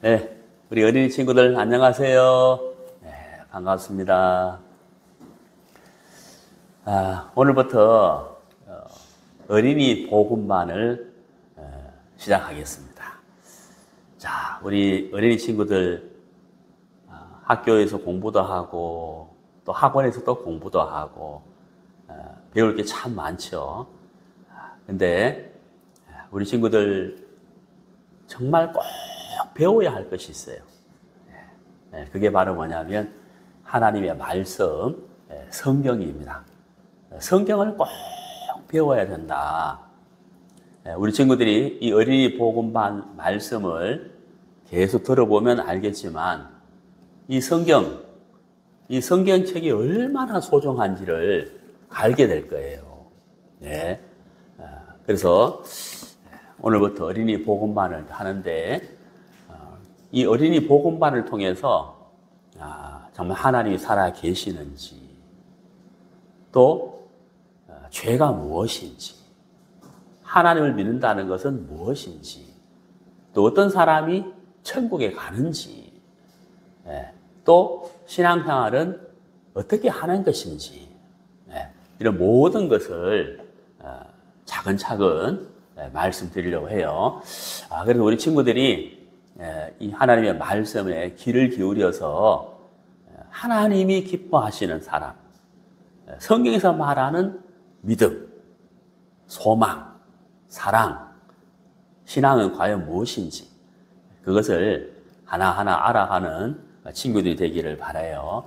네, 우리 어린이 친구들 안녕하세요. 네, 반갑습니다. 오늘부터 어린이 복음반을 시작하겠습니다. 자, 우리 어린이 친구들 학교에서 공부도 하고 또 학원에서 또 공부도 하고 배울 게 참 많죠. 근데 우리 친구들 정말 꼭 배워야 할 것이 있어요. 그게 바로 뭐냐면 하나님의 말씀, 성경입니다. 성경을 꼭 배워야 된다. 우리 친구들이 이 어린이 복음반 말씀을 계속 들어보면 알겠지만 이 성경책이 얼마나 소중한지를 알게 될 거예요. 네. 그래서 오늘부터 어린이 복음반을 하는데 이 어린이 복음반을 통해서 정말 하나님이 살아 계시는지 또 죄가 무엇인지 하나님을 믿는다는 것은 무엇인지 또 어떤 사람이 천국에 가는지 또 신앙생활은 어떻게 하는 것인지 이런 모든 것을 차근차근 말씀드리려고 해요. 그래서 우리 친구들이 이 하나님의 말씀에 귀를 기울여서 하나님이 기뻐하시는 사람, 성경에서 말하는 믿음, 소망, 사랑, 신앙은 과연 무엇인지 그것을 하나하나 알아가는 친구들이 되기를 바라요.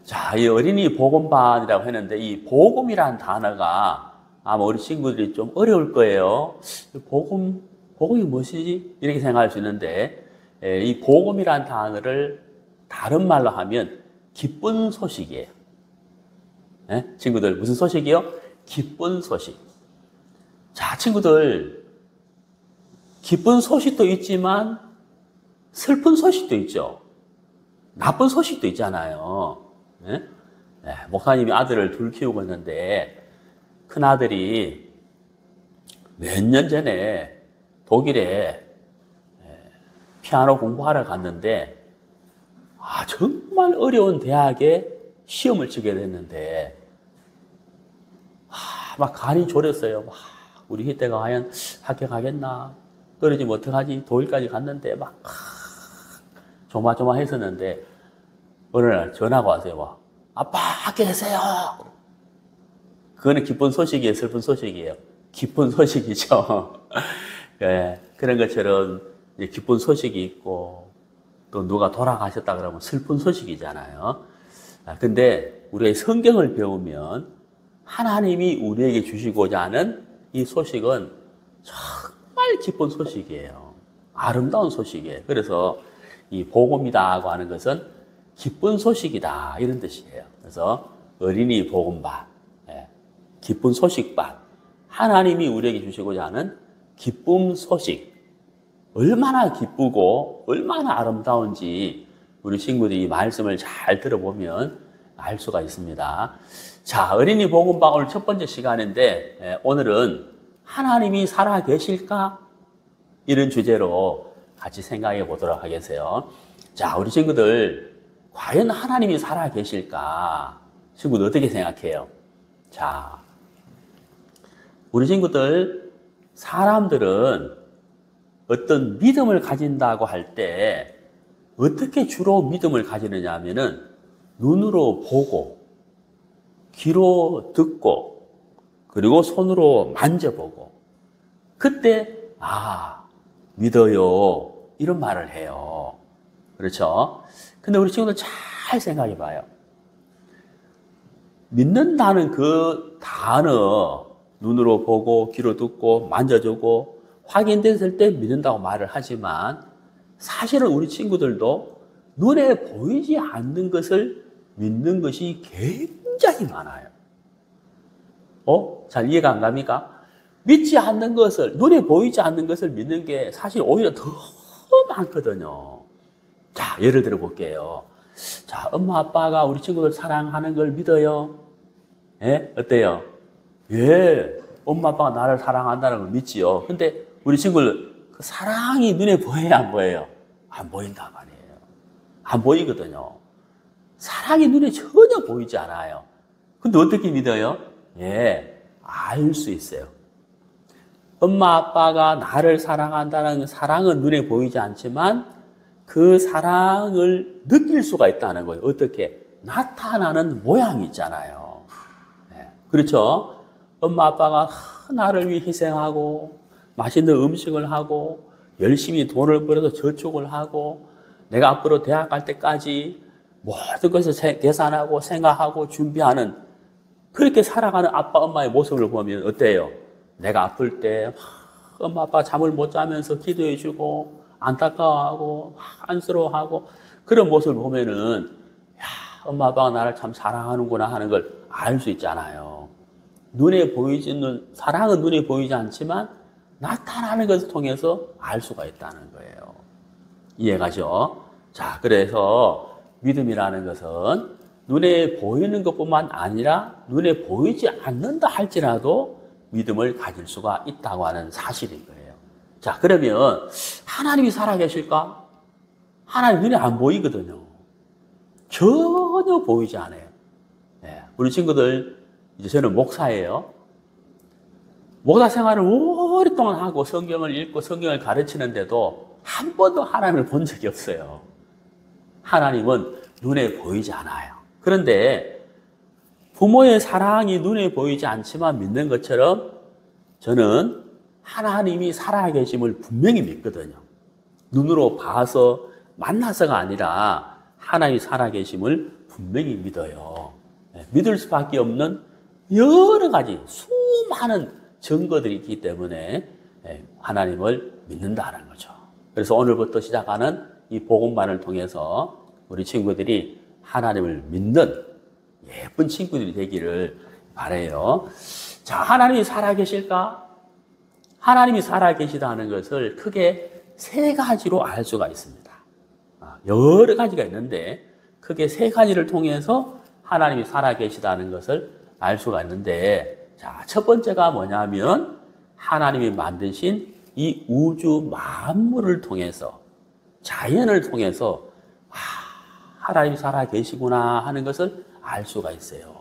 자, 이 어린이 복음반이라고 했는데 이 복음이라는 단어가 아마 우리 친구들이 좀 어려울 거예요. 복음이 무엇이지? 이렇게 생각할 수 있는데 이 복음이라는 단어를 다른 말로 하면 기쁜 소식이에요. 친구들 무슨 소식이요? 기쁜 소식. 자, 친구들 기쁜 소식도 있지만 슬픈 소식도 있죠. 나쁜 소식도 있잖아요. 목사님이 아들을 둘 키우고 있는데 큰아들이 몇 년 전에 독일에 피아노 공부하러 갔는데 정말 어려운 대학에 시험을 치게 됐는데 막 간이 졸였어요. 우리 희태가 과연 합격하겠나? 떨어지면 어떡하지? 독일까지 갔는데 막 조마조마했었는데 어느 날 전화가 왔어요. 아빠 합격했어요. 그거는 기쁜 소식이에요, 슬픈 소식이에요? 기쁜 소식이죠. 그런 것처럼 기쁜 소식이 있고 또 누가 돌아가셨다 그러면 슬픈 소식이잖아요. 근데 우리가 성경을 배우면 하나님이 우리에게 주시고자 하는 이 소식은 정말 기쁜 소식이에요. 아름다운 소식이에요. 그래서 이 복음이다고 하는 것은 기쁜 소식이다 이런 뜻이에요. 그래서 어린이 복음반, 기쁜 소식반, 하나님이 우리에게 주시고자 하는 기쁨 소식, 얼마나 기쁘고 얼마나 아름다운지 우리 친구들이 이 말씀을 잘 들어보면 알 수가 있습니다. 자, 어린이 복음반 오늘 첫 번째 시간인데 오늘은 하나님이 살아 계실까? 이런 주제로 같이 생각해 보도록 하겠어요. 자, 우리 친구들 과연 하나님이 살아 계실까? 친구들 어떻게 생각해요? 자, 우리 친구들 사람들은 어떤 믿음을 가진다고 할 때 어떻게 주로 믿음을 가지느냐 하면은 눈으로 보고 귀로 듣고 그리고 손으로 만져보고 그때 믿어요 이런 말을 해요. 그렇죠? 근데 우리 친구들 잘 생각해 봐요. 믿는다는 그 단어 눈으로 보고 귀로 듣고 만져주고 확인됐을 때 믿는다고 말을 하지만 사실은 우리 친구들도 눈에 보이지 않는 것을 믿는 것이 굉장히 많아요. 잘 이해가 안 갑니까? 믿지 않는 것을, 눈에 보이지 않는 것을 믿는 게 사실 오히려 더 많거든요. 자, 예를 들어 볼게요. 자, 엄마 아빠가 우리 친구들 사랑하는 걸 믿어요? 어때요? 엄마 아빠가 나를 사랑한다는 걸 믿지요. 근데 우리 친구들 그 사랑이 눈에 보여야 안 보여요? 안 보인단 말이에요. 안 보이거든요. 사랑이 눈에 전혀 보이지 않아요. 근데 어떻게 믿어요? 예, 알 수 있어요. 엄마, 아빠가 나를 사랑한다는 사랑은 눈에 보이지 않지만 그 사랑을 느낄 수가 있다는 거예요. 어떻게? 나타나는 모양이 있잖아요. 예, 그렇죠? 엄마, 아빠가 나를 위해 희생하고 맛있는 음식을 하고 열심히 돈을 벌어서 저축을 하고 내가 앞으로 대학 갈 때까지 모든 것을 계산하고 생각하고 준비하는 그렇게 살아가는 아빠, 엄마의 모습을 보면 어때요? 내가 아플 때 엄마, 아빠 잠을 못 자면서 기도해 주고 안타까워하고 안쓰러워하고 그런 모습을 보면은 야, 엄마, 아빠가 나를 참 사랑하는구나 하는 걸 알 수 있잖아요. 눈에 보이지는 사랑은 눈에 보이지 않지만 나타나는 것을 통해서 알 수가 있다는 거예요. 이해가죠? 자, 그래서 믿음이라는 것은 눈에 보이는 것뿐만 아니라 눈에 보이지 않는다 할지라도 믿음을 가질 수가 있다고 하는 사실인 거예요. 자, 그러면 하나님이 살아계실까? 하나님 눈에 안 보이거든요. 전혀 보이지 않아요. 네, 우리 친구들, 이제 저는 목사예요. 목사 생활을 오랫동안 하고 성경을 읽고 성경을 가르치는데도 한 번도 하나님을 본 적이 없어요. 하나님은 눈에 보이지 않아요. 그런데 부모의 사랑이 눈에 보이지 않지만 믿는 것처럼 저는 하나님이 살아계심을 분명히 믿거든요. 눈으로 봐서 만나서가 아니라 하나님이 살아계심을 분명히 믿어요. 믿을 수밖에 없는 여러 가지 수많은 증거들이 있기 때문에 하나님을 믿는다는 거죠. 그래서 오늘부터 시작하는 이 복음반을 통해서 우리 친구들이 하나님을 믿는 예쁜 친구들이 되기를 바라요. 자, 하나님이 살아계실까? 하나님이 살아계시다는 것을 크게 세 가지로 알 수가 있습니다. 여러 가지가 있는데 크게 세 가지를 통해서 하나님이 살아계시다는 것을 알 수가 있는데, 자, 첫 번째가 뭐냐면 하나님이 만드신 이 우주 만물을 통해서 자연을 통해서 하나님이 살아계시구나 하는 것을 알 수가 있어요.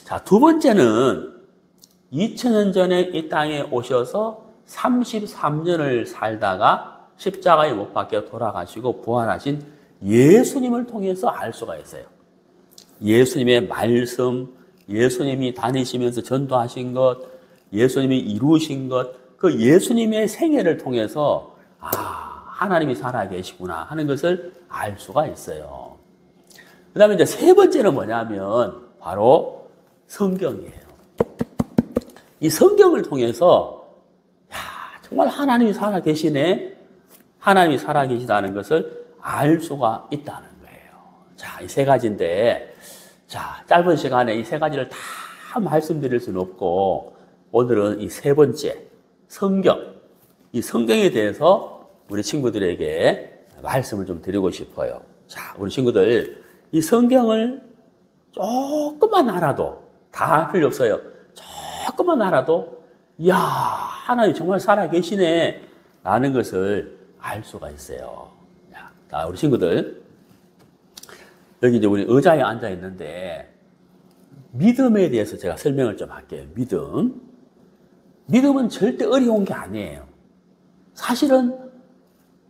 자, 두 번째는 2000년 전에 이 땅에 오셔서 33년을 살다가 십자가에 못 박혀 돌아가시고 부활하신 예수님을 통해서 알 수가 있어요. 예수님의 말씀, 예수님이 다니시면서 전도하신 것, 예수님이 이루신 것, 그 예수님의 생애를 통해서 하나님이 살아계시구나 하는 것을 알 수가 있어요. 그 다음에 이제 세 번째는 뭐냐면 바로 성경이에요. 이 성경을 통해서 정말 하나님이 살아계시네, 하나님이 살아계시다는 것을 알 수가 있다는 거예요. 자, 이 세 가지인데, 자, 짧은 시간에 이 세 가지를 다 말씀드릴 수는 없고 오늘은 이 세 번째 성경, 이 성경에 대해서 우리 친구들에게 말씀을 좀 드리고 싶어요. 자, 우리 친구들, 이 성경을 조금만 알아도, 다 할 필요 없어요. 조금만 알아도, 이야, 하나님 정말 살아계시네 라는 것을 알 수가 있어요. 자, 우리 친구들, 여기 이제 우리 의자에 앉아 있는데 믿음에 대해서 제가 설명을 좀 할게요. 믿음은 절대 어려운 게 아니에요. 사실은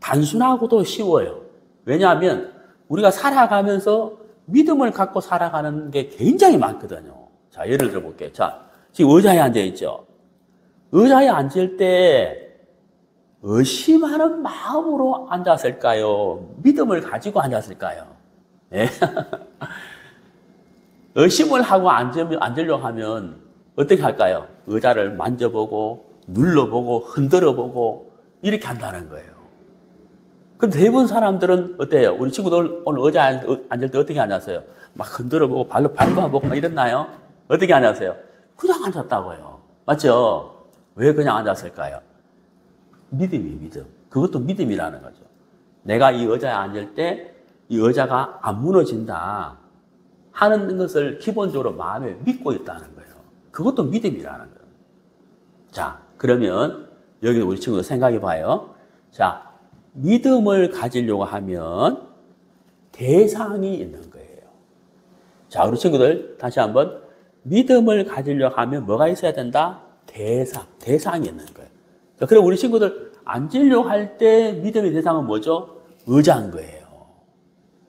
단순하고도 쉬워요. 왜냐하면 우리가 살아가면서 믿음을 갖고 살아가는 게 굉장히 많거든요. 자, 예를 들어 볼게요. 자, 지금 의자에 앉아 있죠. 의자에 앉을 때 의심하는 마음으로 앉았을까요? 믿음을 가지고 앉았을까요? 네. 의심을 하고 앉으려고 하면 어떻게 할까요? 의자를 만져보고 눌러보고 흔들어보고 이렇게 한다는 거예요. 그럼 대부분 사람들은 어때요? 우리 친구들 오늘 의자에 앉을 때 어떻게 앉았어요? 막 흔들어보고 발로 밟아보고 막 이랬나요? 어떻게 앉았어요? 그냥 앉았다고요. 맞죠? 왜 그냥 앉았을까요? 믿음. 그것도 믿음이라는 거죠. 내가 이 의자에 앉을 때 이 의자가 안 무너진다 하는 것을 기본적으로 마음에 믿고 있다는 거예요. 그것도 믿음이라는 거예요. 자, 그러면 여기 우리 친구들 생각해 봐요. 자, 믿음을 가지려고 하면 대상이 있는 거예요. 자, 우리 친구들 다시 한번 믿음을 가지려고 하면 뭐가 있어야 된다? 대상이 있는 거예요. 자, 그럼 우리 친구들 앉으려고 할 때 믿음의 대상은 뭐죠? 의자인 거예요.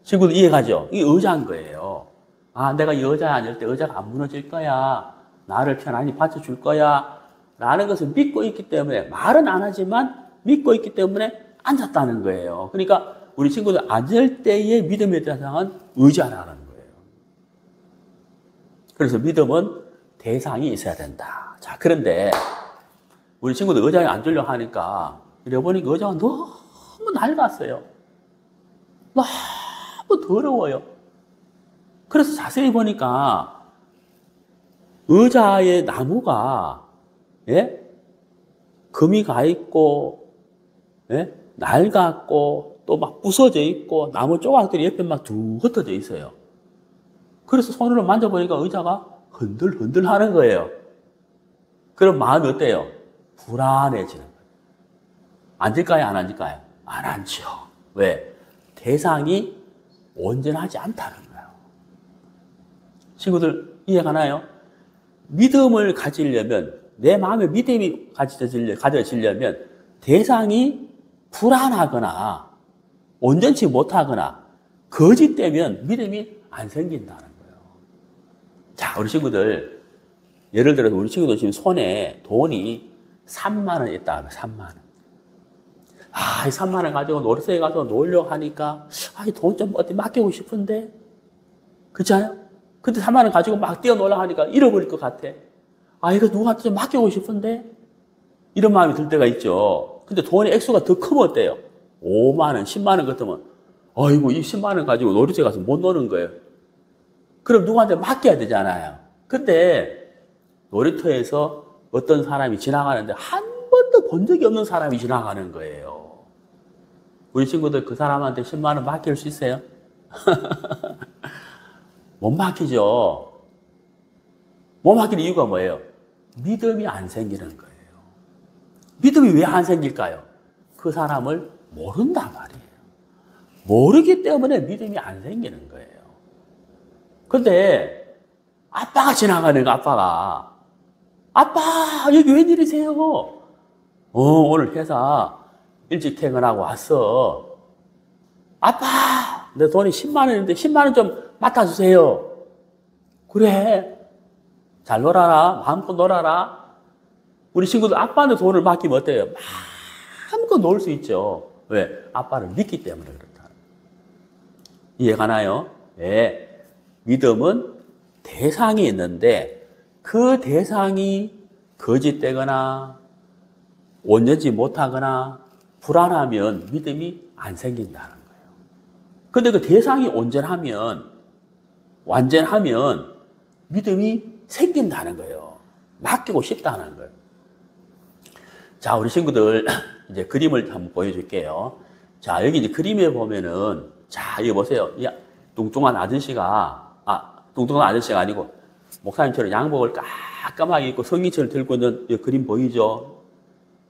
친구들 이해가죠? 이게 의자인 거예요. 아, 내가 이 의자에 앉을 때 의자가 안 무너질 거야. 나를 편안히 받쳐줄 거야. 라는 것을 믿고 있기 때문에, 말은 안 하지만 믿고 있기 때문에 앉았다는 거예요. 그러니까 우리 친구들 앉을 때의 믿음의 대상은 의자라는 거예요. 그래서 믿음은 대상이 있어야 된다. 자, 그런데 우리 친구들 의자에 앉으려고 하니까 이래보니까 의자가 너무 낡았어요. 너무 더러워요. 그래서 자세히 보니까 의자의 나무가 금이 가 있고 낡았고 또 막 부서져 있고 나무 조각들이 옆에 막 쭉 흩어져 있어요. 그래서 손으로 만져보니까 의자가 흔들흔들 하는 거예요. 그럼 마음이 어때요? 불안해지는 거예요. 앉을까요? 안 앉을까요? 안 앉죠. 왜? 대상이 온전하지 않다는 거예요. 친구들 이해가나요? 믿음을 가지려면, 내 마음에 믿음이 가져지려면 대상이 불안하거나 온전치 못하거나 거짓되면 믿음이 안 생긴다는 거예요. 자, 우리 친구들 예를 들어서 우리 친구들 지금 손에 돈이 3만 원 있다 하면 3만 원. 아, 이 3만 원 가지고 놀이터에 가서 놀려고 하니까 이 돈 좀 어디 맡기고 싶은데, 그렇잖아요? 근데 3만 원 가지고 막 뛰어놀려고 하니까 잃어버릴 것 같아. 아, 이거 누구한테 좀 맡기고 싶은데? 이런 마음이 들 때가 있죠. 근데 돈의 액수가 더 크면 어때요? 5만 원, 10만 원 같으면 아이고, 이 10만 원 가지고 놀이터에 가서 못 노는 거예요. 그럼 누구한테 맡겨야 되잖아요. 근데 놀이터에서 어떤 사람이 지나가는데 한 번도 본 적이 없는 사람이 지나가는 거예요. 우리 친구들 그 사람한테 10만 원 맡길 수 있어요? 못 맡기죠. 못 맡길 이유가 뭐예요? 믿음이 안 생기는 거예요. 믿음이 왜 안 생길까요? 그 사람을 모른단 말이에요. 모르기 때문에 믿음이 안 생기는 거예요. 근데 아빠가 지나가는 거, 아빠가. 아빠, 여기 웬일이세요? 오늘 회사 일찍 퇴근하고 왔어. 아빠, 내 돈이 10만 원인데 10만 원 좀 맡아주세요. 그래. 잘 놀아라. 마음껏 놀아라. 우리 친구들 아빠한테 돈을 맡기면 어때요? 마음껏 놀 수 있죠. 왜? 아빠를 믿기 때문에 그렇다. 이해가나요? 네. 믿음은 대상이 있는데 그 대상이 거짓되거나 온전치 못하거나 불안하면 믿음이 안 생긴다는 거예요. 근데 그 대상이 완전하면 믿음이 생긴다는 거예요. 맡기고 싶다는 거예요. 자, 우리 친구들 이제 그림을 한번 보여줄게요. 자, 여기 이제 그림에 보면은, 자, 이거 보세요. 뚱뚱한 아저씨가 아니고 목사님처럼 양복을 깔끔하게 입고 성인처럼 들고 있는 이 그림 보이죠?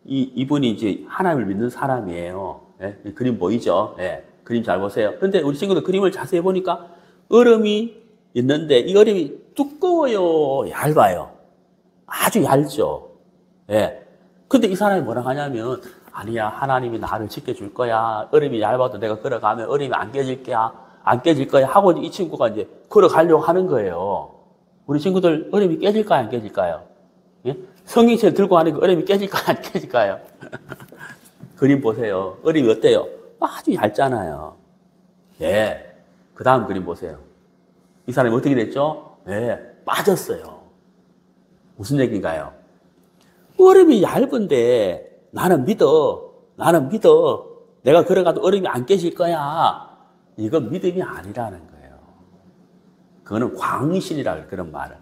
이분이 이제 하나님을 믿는 사람이에요. 네? 이 그림 보이죠? 네. 그림 잘 보세요. 그런데 우리 친구들 그림을 자세히 보니까 얼음이 있는데 이 얼음이 두꺼워요, 얇아요? 아주 얇죠. 예. 근데 이 사람이 뭐라 하냐면, 아니야, 하나님이 나를 지켜줄 거야. 얼음이 얇아도 내가 걸어가면 얼음이 안 깨질 거야 하고 이 친구가 이제 걸어가려고 하는 거예요. 우리 친구들 얼음이 깨질까요, 안 깨질까요? 예? 성경책 들고 하니까 얼음이 깨질까요, 안 깨질까요? 그림 보세요. 얼음이 어때요? 아주 얇잖아요. 예. 그 다음 그림 보세요. 이 사람이 어떻게 됐죠? 예. 빠졌어요. 무슨 얘기인가요? 얼음이 얇은데 나는 믿어. 내가 걸어가도 얼음이 안 깨질 거야. 이건 믿음이 아니라는 거예요. 그거는 광신이라 그런 말을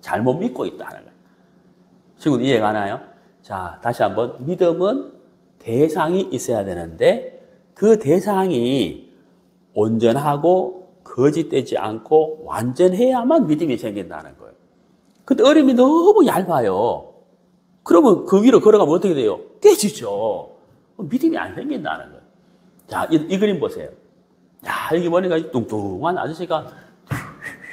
잘못 믿고 있다는 거예요. 친구들 이해가나요? 자, 다시 한번. 믿음은 대상이 있어야 되는데 그 대상이 온전하고 거짓되지 않고 완전해야만 믿음이 생긴다는 거예요. 근데 얼음이 너무 얇아요. 그러면 그 위로 걸어가면 어떻게 돼요? 깨지죠. 믿음이 안 생긴다는 거예요. 자, 이 그림 보세요. 자, 여기 보니까 뚱뚱한 아저씨가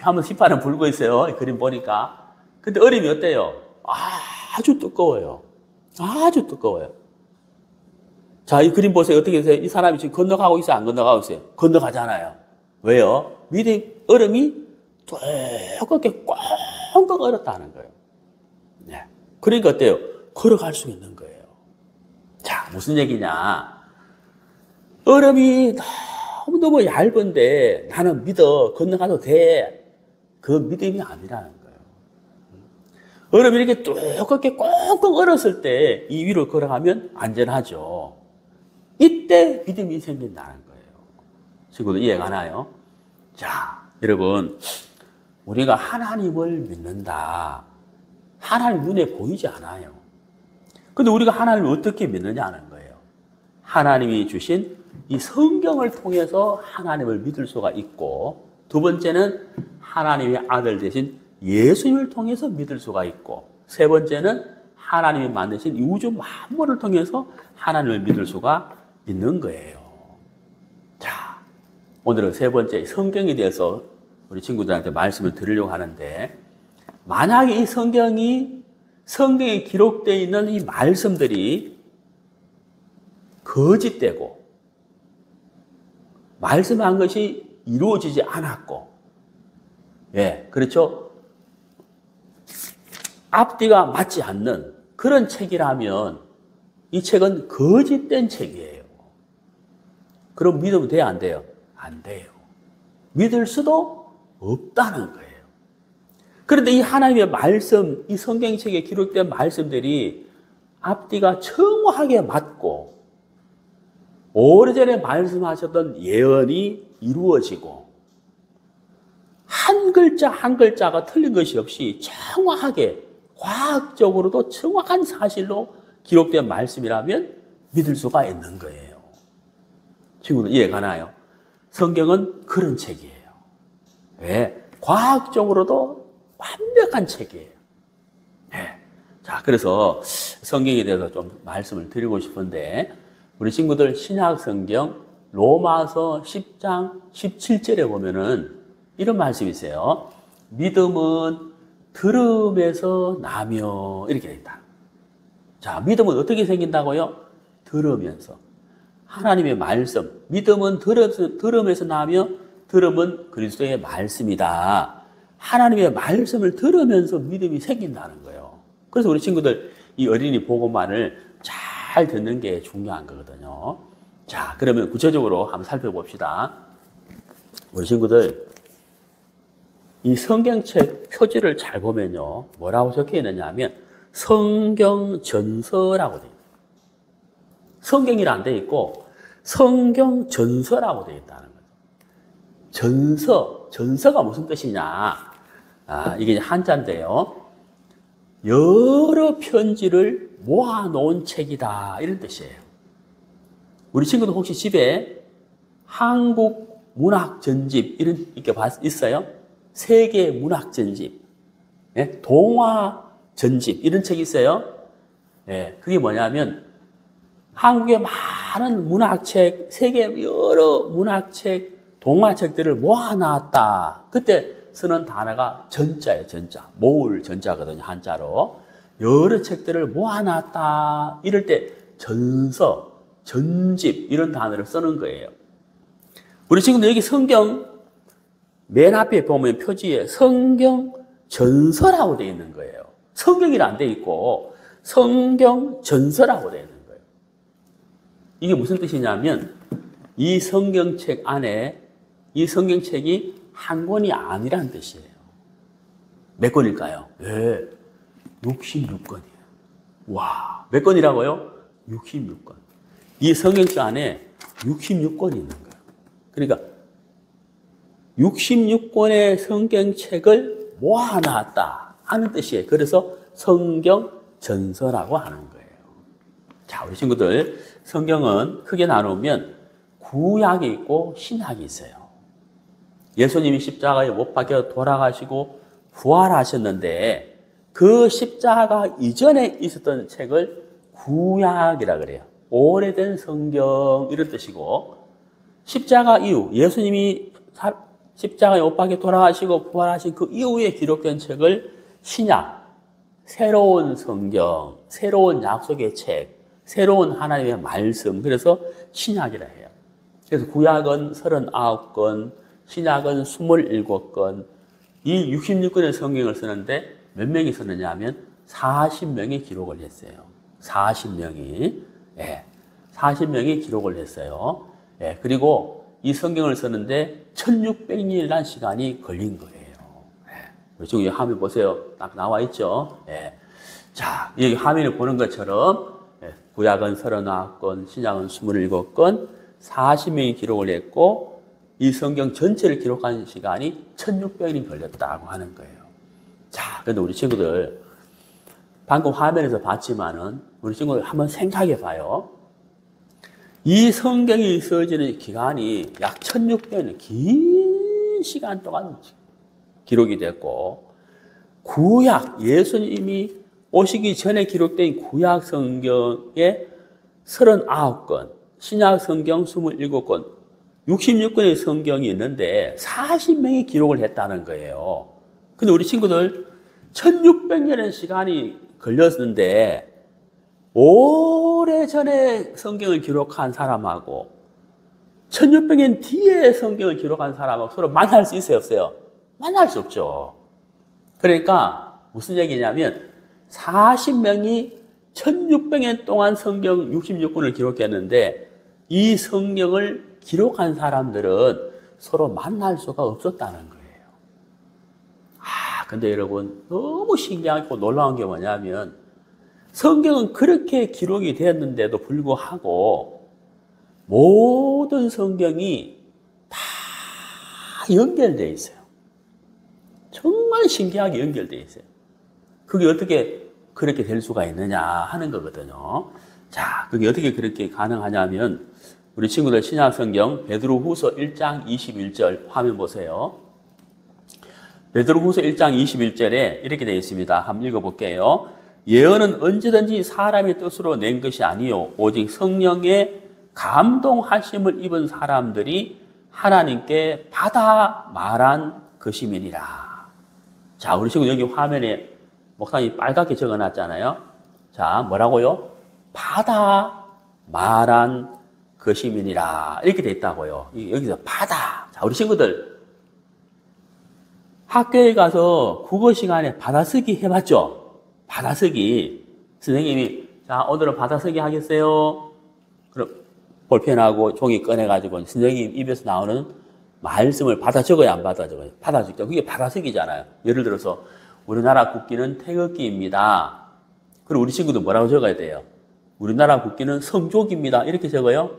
한번 휘파람 불고 있어요. 이 그림 보니까. 근데 얼음이 어때요? 아주 두꺼워요. 아주 두꺼워요. 자, 이 그림 보세요. 어떻게 되세요? 이 사람이 지금 건너가고 있어요? 안 건너가고 있어요? 건너가잖아요. 왜요? 밑에 얼음이 두껍게 꽁꽁 얼었다는 거예요. 네. 그러니까 어때요? 걸어갈 수 있는 거예요. 자, 무슨 얘기냐? 얼음이 너무너무 얇은데 나는 믿어. 건너가도 돼. 그 믿음이 아니라는 거예요. 얼음이 이렇게 두껍게 꽁꽁 얼었을 때 이 위로 걸어가면 안전하죠. 이때 믿음이 생긴다는 거예요. 친구들 이해가나요? 자, 여러분, 우리가 하나님을 믿는다. 하나님 눈에 보이지 않아요. 근데 우리가 하나님을 어떻게 믿느냐는 거예요. 하나님이 주신 이 성경을 통해서 하나님을 믿을 수가 있고, 두 번째는 하나님의 아들 되신 예수님을 통해서 믿을 수가 있고, 세 번째는 하나님이 만드신 이 우주 만물을 통해서 하나님을 믿을 수가 있는 거예요. 자, 오늘은 세 번째 성경에 대해서 우리 친구들한테 말씀을 드리려고 하는데, 만약에 이 성경에 기록되어 있는 이 말씀들이 거짓되고 말씀한 것이 이루어지지 않았고, 예, 그렇죠? 앞뒤가 맞지 않는 그런 책이라면 이 책은 거짓된 책이에요. 그럼 믿으면 돼요, 안 돼요? 안 돼요. 믿을 수도 없다는 거예요. 그런데 이 하나님의 말씀, 이 성경책에 기록된 말씀들이 앞뒤가 정확하게 맞고 오래전에 말씀하셨던 예언이 이루어지고 한 글자 한 글자가 틀린 것이 없이 정확하게 과학적으로도 정확한 사실로 기록된 말씀이라면 믿을 수가 있는 거예요. 친구들 이해가나요? 성경은 그런 책이에요. 왜? 과학적으로도 완벽한 책이에요. 네. 자, 그래서 성경에 대해서 좀 말씀을 드리고 싶은데, 우리 친구들 신약 성경 로마서 10장 17절에 보면은 이런 말씀이 있어요. 믿음은 들음에서 나며, 이렇게 되어 있다. 자, 믿음은 어떻게 생긴다고요? 들으면서. 하나님의 말씀, 믿음은 들음에서 나며, 들음은 그리스도의 말씀이다. 하나님의 말씀을 들으면서 믿음이 생긴다는 거예요. 그래서 우리 친구들 이 어린이 복음만을 잘 듣는 게 중요한 거거든요. 자, 그러면 구체적으로 한번 살펴봅시다. 우리 친구들 이 성경책 표지를 잘 보면요, 뭐라고 적혀 있느냐 하면 성경 전서라고 되어 있어요. 성경이라 안 되어 있고 성경 전서라고 되어 있다는 거죠. 전서가 무슨 뜻이냐? 이게 한자인데요. 여러 편지를 모아놓은 책이다, 이런 뜻이에요. 우리 친구들 혹시 집에 한국 문학 전집 이런 이렇게 있어요? 세계 문학 전집, 예? 동화 전집 이런 책이 있어요. 예, 그게 뭐냐면 한국의 많은 문학책, 세계 여러 문학책, 동화책들을 모아놨다. 그때 쓰는 단어가 전자예요, 전자. 모을 전자거든요, 한자로. 여러 책들을 모아놨다. 이럴 때 전서, 전집 이런 단어를 쓰는 거예요. 우리 친구들 여기 성경 맨 앞에 보면 표지에 성경 전서라고 되어 있는 거예요. 성경이라 안 되어 있고 성경 전서라고 되어 있는 거예요. 이게 무슨 뜻이냐면 이 성경책 안에 이 성경책이 한 권이 아니란 뜻이에요. 몇 권일까요? 네, 66권이에요. 와, 몇 권이라고요? 66권. 이 성경책 안에 66권이 있는 거예요. 그러니까 66권의 성경책을 모아놨다 하는 뜻이에요. 그래서 성경 전서라고 하는 거예요. 자, 우리 친구들 성경은 크게 나누면 구약이 있고 신약이 있어요. 예수님이 십자가에 못 박혀 돌아가시고 부활하셨는데 그 십자가 이전에 있었던 책을 구약이라 그래요. 오래된 성경 이런 뜻이고, 십자가 이후 예수님이 십자가에 못 박혀 돌아가시고 부활하신 그 이후에 기록된 책을 신약, 새로운 성경, 새로운 약속의 책, 새로운 하나님의 말씀, 그래서 신약이라 해요. 그래서 구약은 39권, 신약은 27권, 이 66권의 성경을 쓰는데 몇 명이 쓰느냐 하면 40명이 기록을 했어요. 40명이. 예, 40명이 기록을 했어요. 예, 그리고 이 성경을 쓰는데 1600년이라는 시간이 걸린 거예요. 예, 지금 이 화면 보세요. 딱 나와 있죠. 예. 자, 여기 화면을 보는 것처럼 예, 구약은 39권, 신약은 27권, 40명이 기록을 했고 이 성경 전체를 기록한 시간이 1600년이 걸렸다고 하는 거예요. 자, 그런데 우리 친구들 방금 화면에서 봤지만은 우리 친구들 한번 생각해 봐요. 이 성경이 써지는 기간이 약 1600년, 긴 시간 동안 기록이 됐고, 구약, 예수님이 오시기 전에 기록된 구약 성경에 39권, 신약 성경 27권, 66권의 성경이 있는데 40명이 기록을 했다는 거예요. 근데 우리 친구들 1600년의 시간이 걸렸는데 오래전에 성경을 기록한 사람하고 1600년 뒤에 성경을 기록한 사람하고 서로 만날 수 있어요, 없어요? 만날 수 없죠. 그러니까 무슨 얘기냐면 40명이 1600년 동안 성경 66권을 기록했는데 이 성경을 기록한 사람들은 서로 만날 수가 없었다는 거예요. 근데 여러분 너무 신기하고 놀라운 게 뭐냐면 성경은 그렇게 기록이 되었는데도 불구하고 모든 성경이 다 연결되어 있어요. 정말 신기하게 연결되어 있어요. 그게 어떻게 그렇게 될 수가 있느냐 하는 거거든요. 자, 그게 어떻게 그렇게 가능하냐면 우리 친구들 신약성경 베드로후서 1장 21절 화면 보세요. 베드로후서 1장 21절에 이렇게 되어 있습니다. 한번 읽어볼게요. 예언은 언제든지 사람의 뜻으로 낸 것이 아니요 오직 성령의 감동하심을 입은 사람들이 하나님께 받아 말한 것임이니라. 자, 우리 지금 여기 화면에 목사님이 빨갛게 적어놨잖아요. 자, 뭐라고요? 받아 말한 것임이니라. 이렇게 돼 있다고요. 여기서 받아. 자, 우리 친구들 학교에 가서 국어 시간에 받아쓰기 해봤죠? 받아쓰기. 선생님이 자, 오늘은 받아쓰기 하겠어요? 그럼 볼펜하고 종이 꺼내가지고 선생님 입에서 나오는 말씀을 받아 적어야 안 받아 적어요? 받아 적죠. 그게 받아쓰기잖아요. 예를 들어서 우리나라 국기는 태극기입니다. 그리고 우리 친구들 뭐라고 적어야 돼요? 우리나라 국기는 성조기입니다. 이렇게 적어요?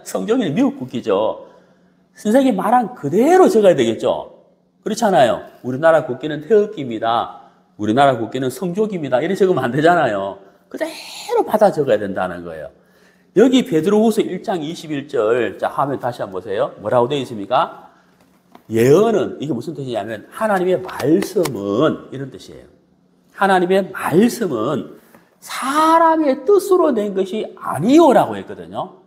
성조기는 미국 국기죠. 선생님 말한 그대로 적어야 되겠죠? 그렇잖아요. 우리나라 국기는 태극기입니다. 우리나라 국기는 성조기입니다. 이렇게 적으면 안 되잖아요. 그대로 받아 적어야 된다는 거예요. 여기 베드로후서 1장 21절, 자, 화면 다시 한번 보세요. 뭐라고 되어 있습니까? 예언은, 이게 무슨 뜻이냐면, 하나님의 말씀은, 이런 뜻이에요. 하나님의 말씀은 사람의 뜻으로 낸 것이 아니오라고 했거든요.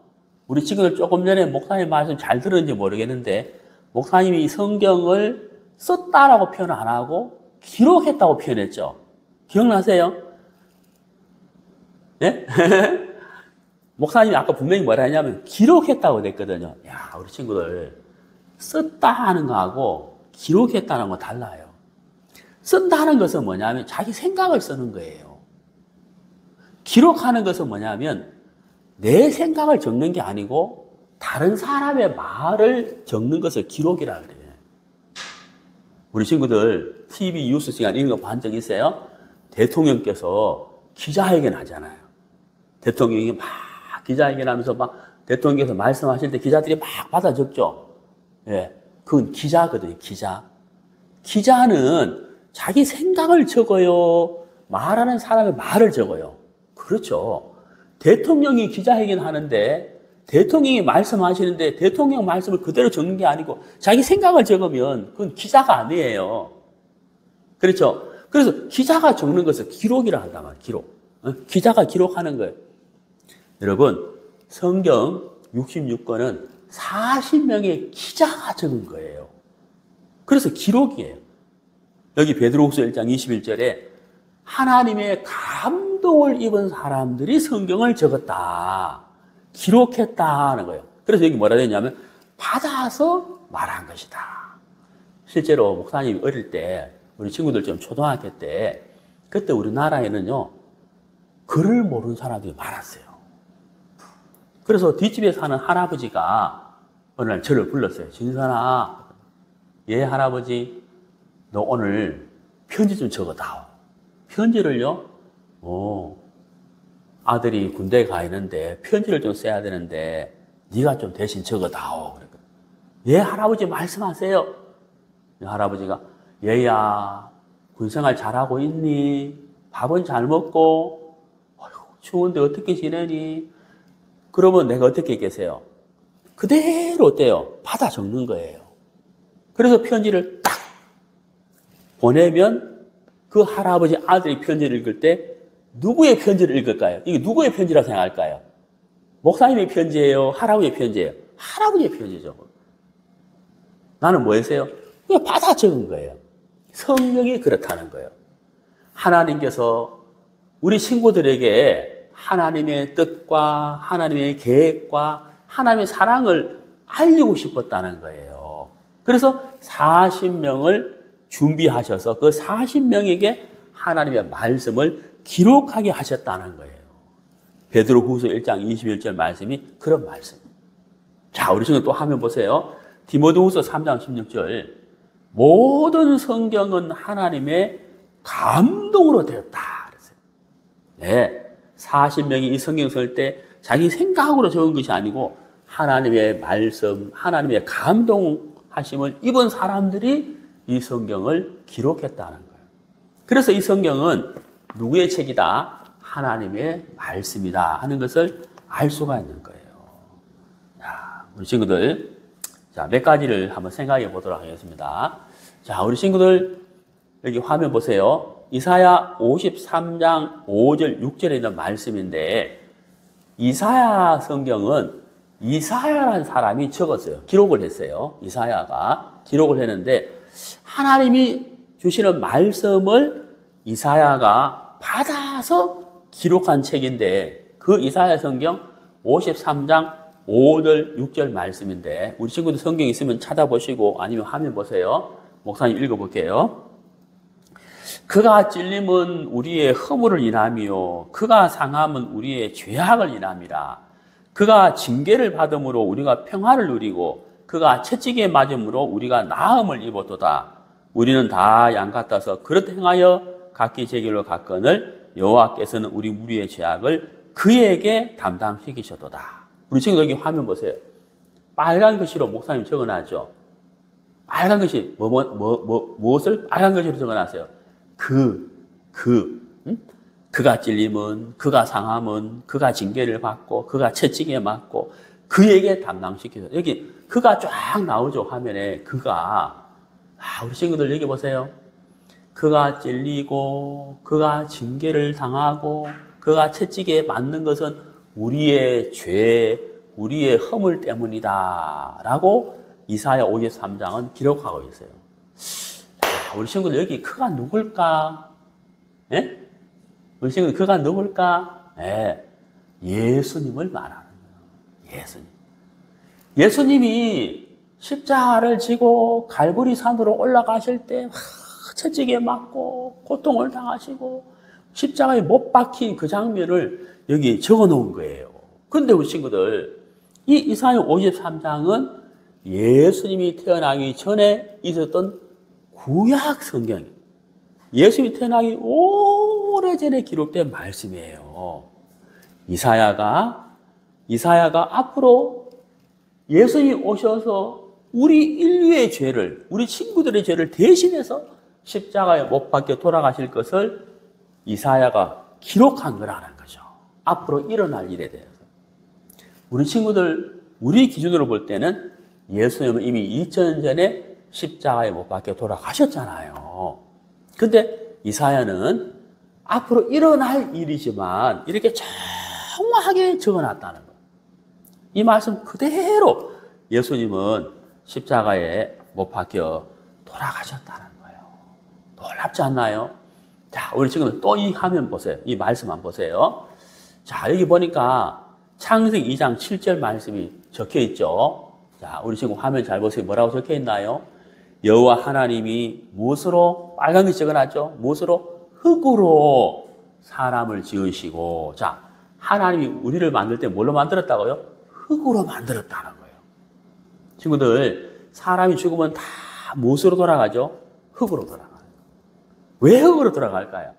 우리 친구들 조금 전에 목사님 말씀 잘 들었는지 모르겠는데, 목사님이 이 성경을 썼다라고 표현 안 하고, 기록했다고 표현했죠. 기억나세요? 예? 목사님이 아까 분명히 뭐라 했냐면 기록했다고 그랬거든요. 야, 우리 친구들 썼다 하는 거하고 기록했다는 거 달라요. 쓴다는 것은 뭐냐면 자기 생각을 쓰는 거예요. 기록하는 것은 뭐냐면 내 생각을 적는 게 아니고 다른 사람의 말을 적는 것을 기록이라 그래요. 우리 친구들 TV 뉴스 시간 이런 거 본 적 있어요? 대통령께서 기자회견 하잖아요. 대통령이 막 기자회견 하면서 막 대통령께서 말씀하실 때 기자들이 막 받아 적죠. 예. 그건 기자거든요, 기자. 기자는 자기 생각을 적어요? 말하는 사람의 말을 적어요? 그렇죠. 대통령이 기자회견 하는데 대통령이 말씀하시는데 대통령 말씀을 그대로 적는 게 아니고 자기 생각을 적으면 그건 기자가 아니에요. 그렇죠. 그래서 기자가 적는 것을 기록이라 한단 말이에요. 기록. 기자가 기록하는 거예요. 여러분, 성경 66권은 40명의 기자가 적은 거예요. 그래서 기록이에요. 여기 베드로후서 1장 21절에 하나님의 감동을 입은 사람들이 성경을 적었다. 기록했다는 거예요. 그래서 여기 뭐라 되냐면 받아서 말한 것이다. 실제로 목사님이 어릴 때 우리 친구들 좀 초등학교 때 그때 우리나라에는요 글을 모르는 사람들이 많았어요. 그래서 뒷집에 사는 할아버지가 어느 날 저를 불렀어요. 진선아, 예 할아버지, 너 오늘 편지 좀 적어다오. 편지를요? 아들이 군대에 가 있는데 편지를 좀 써야 되는데 네가 좀 대신 적어다오. 예 할아버지 말씀하세요. 할아버지가 얘야 군생활 잘하고 있니? 밥은 잘 먹고? 어휴, 추운데 어떻게 지내니? 그러면 내가 어떻게 계세요? 그대로 어때요? 받아 적는 거예요. 그래서 편지를 딱 보내면 그 할아버지 아들이 편지를 읽을 때 누구의 편지를 읽을까요? 이게 누구의 편지라고 생각할까요? 목사님의 편지예요? 할아버지의 편지예요? 할아버지의 편지죠. 나는 뭐 했어요? 그냥 받아 적은 거예요. 성령이 그렇다는 거예요. 하나님께서 우리 친구들에게 하나님의 뜻과 하나님의 계획과 하나님의 사랑을 알리고 싶었다는 거예요. 그래서 40명을 준비하셔서 그 40명에게 하나님의 말씀을 기록하게 하셨다는 거예요. 베드로후서 1장 21절 말씀이 그런 말씀. 자, 우리 지금 또 화면 보세요. 디모데후서 3장 16절. 모든 성경은 하나님의 감동으로 되었다. 그랬어요. 네, 40명이 이 성경 쓸 때 자기 생각으로 적은 것이 아니고 하나님의 말씀, 하나님의 감동하심을 입은 사람들이 이 성경을 기록했다는 거예요. 그래서 이 성경은 누구의 책이다? 하나님의 말씀이다 하는 것을 알 수가 있는 거예요. 자, 우리 친구들, 자, 몇 가지를 한번 생각해 보도록 하겠습니다. 자, 우리 친구들, 여기 화면 보세요. 이사야 53장 5절, 6절에 있는 말씀인데, 이사야 성경은 이사야라는 사람이 적었어요. 기록을 했어요. 이사야가 기록을 했는데, 하나님이 주시는 말씀을 이사야가 받아서 기록한 책인데, 그 이사야 성경 53장 5절, 6절 말씀인데, 우리 친구들 성경 있으면 찾아보시고 아니면 화면 보세요. 목사님 읽어볼게요. 그가 찔림은 우리의 허물을 인하며 그가 상함은 우리의 죄악을 인함이라. 그가 징계를 받음으로 우리가 평화를 누리고 그가 채찍에 맞음으로 우리가 나음을 입었도다. 우리는 다 양 같아서 그렇게 행하여 각기 제 길로 갔거늘 여호와께서는 우리 무리의 죄악을 그에게 담당시키셨도다. 우리 친구 여기 화면 보세요. 빨간 글씨로 목사님 적어놨죠. 빨간 글씨 무엇을 빨간 글씨로 적어놨어요? 그가 찔림은, 그가 상함은, 그가 징계를 받고, 그가 채찍에 맞고, 그에게 담당시켜서 여기 그가 쫙 나오죠. 화면에 그가. 우리 친구들 여기 보세요. 그가 찔리고, 그가 징계를 당하고, 그가 채찍에 맞는 것은 우리의 죄, 우리의 허물 때문이다 라고 이사야 53장은 기록하고 있어요. 우리 친구들 여기 그가 누굴까? 예? 우리 친구들 그가 누굴까? 예. 예수님을 말하는 거예요. 예수님. 예수님이 십자가를 지고 갈보리 산으로 올라가실 때 채찍에 맞고 고통을 당하시고 십자가에 못 박힌 그 장면을 여기 적어 놓은 거예요. 그런데 우리 친구들 이 이사야 53장은 예수님이 태어나기 전에 있었던 구약 성경이에요. 예수님이 태어나기 오래전에 기록된 말씀이에요. 이사야가 앞으로 예수님이 오셔서 우리 인류의 죄를, 우리 친구들의 죄를 대신해서 십자가에 못 박혀 돌아가실 것을 이사야가 기록한 거라는 거죠. 앞으로 일어날 일에 대해서. 우리 친구들, 우리 기준으로 볼 때는 예수님은 이미 2000년 전에 십자가에 못 박혀 돌아가셨잖아요. 근데 이사야는 앞으로 일어날 일이지만 이렇게 정확하게 적어놨다는 거예요. 이 말씀 그대로 예수님은 십자가에 못 박혀 돌아가셨다는 거예요. 놀랍지 않나요? 자, 우리 지금 또 이 화면 보세요. 이 말씀 한번 보세요. 자, 여기 보니까 창세기 2장 7절 말씀이 적혀 있죠. 자, 우리 지금 화면 잘 보세요. 뭐라고 적혀 있나요? 여호와 하나님이 무엇으로, 빨간 게 적어놨죠? 무엇으로? 흙으로 사람을 지으시고, 자, 하나님이 우리를 만들 때 뭘로 만들었다고요? 흙으로 만들었다는 거예요. 친구들, 사람이 죽으면 다 무엇으로 돌아가죠? 흙으로 돌아가요. 왜 흙으로 돌아갈까요?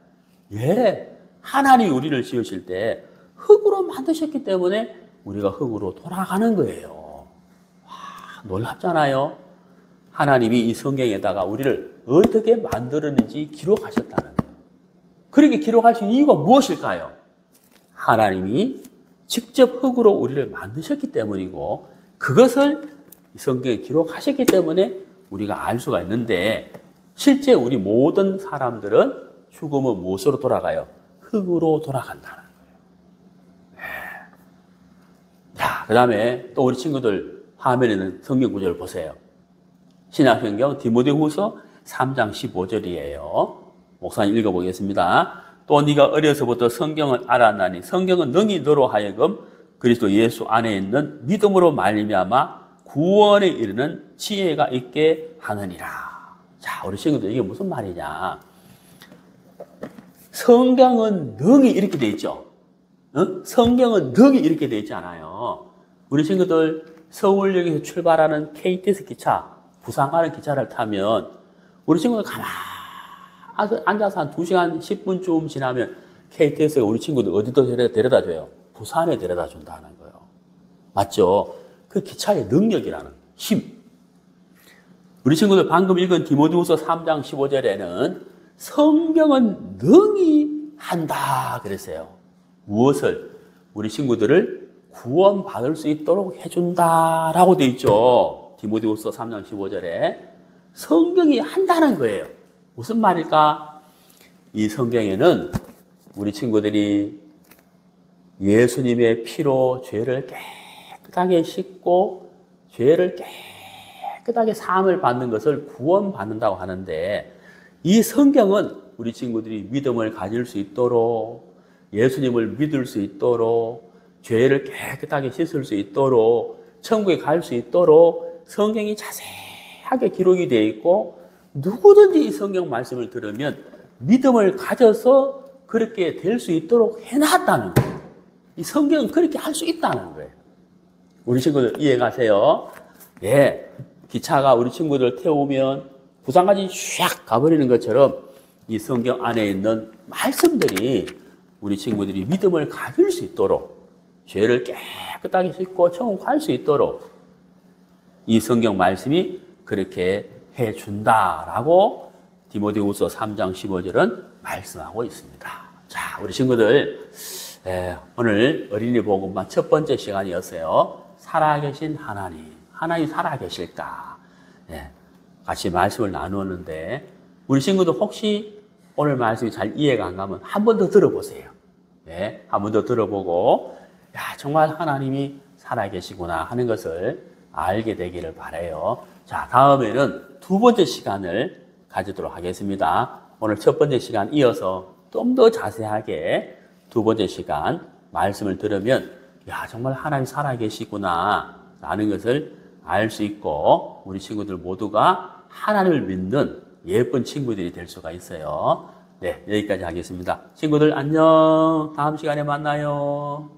예, 하나님이 우리를 지으실 때 흙으로 만드셨기 때문에 우리가 흙으로 돌아가는 거예요. 와, 놀랍잖아요. 하나님이 이 성경에다가 우리를 어떻게 만들었는지 기록하셨다는 거예요. 그렇게 기록할 수 있는 이유가 무엇일까요? 하나님이 직접 흙으로 우리를 만드셨기 때문이고, 그것을 이 성경에 기록하셨기 때문에 우리가 알 수가 있는데, 실제 우리 모든 사람들은 죽으면 무엇으로 돌아가요? 흙으로 돌아간다는 거예요. 자, 그 다음에 또 우리 친구들 화면에는 성경 구절을 보세요. 신약성경 디모데후서 3장 15절이에요. 목사님 읽어보겠습니다. 또 네가 어려서부터 성경을 알았나니 성경은 능히 너로 하여금 그리스도 예수 안에 있는 믿음으로 말미암아 구원에 이르는 지혜가 있게 하느니라. 자, 우리 친구들 이게 무슨 말이냐? 성경은 능히 이렇게 돼 있죠. 성경은 능히 이렇게 돼 있지 않아요. 우리 친구들 서울역에서 출발하는 KTX 기차, 부산 가는 기차를 타면 우리 친구들 가만히 앉아서 한 2시간 10분쯤 지나면 KTX가 우리 친구들 어디도 데려다 줘요? 부산에 데려다 준다는 거예요. 맞죠? 그 기차의 능력이라는 힘. 우리 친구들 방금 읽은 디모데후서 3장 15절에는 성경은 능히 한다 그랬어요. 무엇을? 우리 친구들을 구원받을 수 있도록 해준다라고 돼 있죠. 디모데후서 3장 15절에 성경이 한다는 거예요. 무슨 말일까? 이 성경에는 우리 친구들이 예수님의 피로 죄를 깨끗하게 씻고 죄를 깨끗하게 사함을 받는 것을 구원받는다고 하는데, 이 성경은 우리 친구들이 믿음을 가질 수 있도록, 예수님을 믿을 수 있도록, 죄를 깨끗하게 씻을 수 있도록, 천국에 갈 수 있도록 성경이 자세하게 기록이 되어 있고, 누구든지 이 성경 말씀을 들으면 믿음을 가져서 그렇게 될 수 있도록 해놨다는 거예요. 이 성경은 그렇게 할 수 있다는 거예요. 우리 친구들 이해가세요? 예, 기차가 우리 친구들 태우면 부산까지 샥 가버리는 것처럼 이 성경 안에 있는 말씀들이 우리 친구들이 믿음을 가질 수 있도록, 죄를 깨끗하게 씻고 천국 갈 수 있도록 이 성경 말씀이 그렇게 해준다라고 디모데후서 3장 15절은 말씀하고 있습니다. 자, 우리 친구들, 오늘 어린이 복음반 첫 번째 시간이었어요. 살아계신 하나님, 하나님 살아계실까? 같이 말씀을 나누었는데, 우리 친구들 혹시 오늘 말씀이 잘 이해가 안 가면 한 번 더 들어보세요. 한 번 더 들어보고, 야, 정말 하나님이 살아계시구나 하는 것을 알게 되기를 바라요. 자, 다음에는 두 번째 시간을 가지도록 하겠습니다. 오늘 첫 번째 시간 이어서 좀 더 자세하게 두 번째 시간 말씀을 들으면, 야, 정말 하나님 살아계시구나 라는 것을 알 수 있고, 우리 친구들 모두가 하나님을 믿는 예쁜 친구들이 될 수가 있어요. 네, 여기까지 하겠습니다. 친구들 안녕. 다음 시간에 만나요.